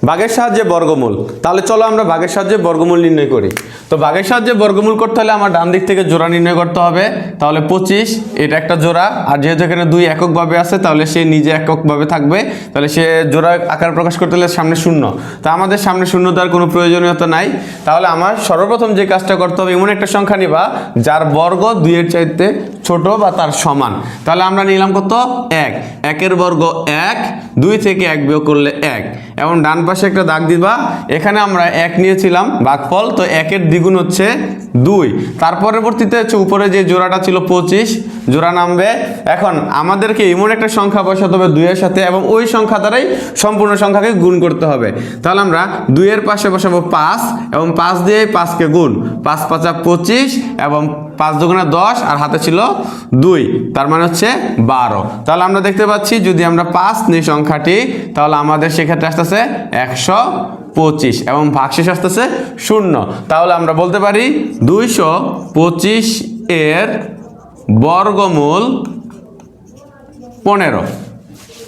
ভাগের সাহায্যে বর্গমূল। তাহলে চলো আমরা ভাগের সাহায্যে বর্গমূল নির্ণয় করি। তো ভাগের সাহায্যে বর্গমূল করতে হলে আমার ডান দিক থেকে জোড়া নির্ণয় করতে হবে। তাহলে 25 এটা একটা জোড়া, আর যেহেতু এখানে 2 এককভাবে আছে তাহলে সে নিজে এককভাবে থাকবে, তাহলে সে জোড়া আকার প্রকাশ করতে হলে সামনে শূন্য। তা আমাদের সামনে শূন্য দেওয়ার কোনো প্রয়োজনীয়তা নাই। তাহলে আমার সর্বপ্রথম যে কাজটা করতে হবে, এমন একটা সংখ্যা নিবা যার বর্গ 2 এর চাইতে ছোট বা তার সমান। তাহলে আমরা নিলাম কত? 1। 1 বর্গ 1, 2 থেকে 1 বিয়োগ করলে 1, এবং ডান পাশে একটা দাগ দিবা। এখানে আমরা 1 নিয়েছিলাম ভাগফল, তো 1 এর দ্বিগুণ হচ্ছে 2। তার পরবর্তীতে হচ্ছে উপরে যে জোড়াটা ছিল 25 জোড়া নামবে। এখন আমাদেরকে এমন একটা সংখ্যা বসাতে হবে 2 এর সাথে, এবং ওই সংখ্যা দ্বারাই সম্পূর্ণ সংখ্যাকে গুণ করতে হবে। তাহলে আমরা 2 এর পাশে বসাবো 5, এবং 5 দিয়ে 5 কে গুণ, 5 5 25, এবং 5 দুগুণে 10, আর হাতে ছিল 2, তার মানে হচ্ছে 12। তাহলে আমরা দেখতে পাচ্ছি যদি আমরা 5 নিই সংখ্যাটি, তাহলে আমাদের সেক্ষেত্রে আসতেছে 125, এবং ভাগশেষ আসতেছে 0। তাহলে আমরা বলতে পারি 225 এর বর্গমূল 15।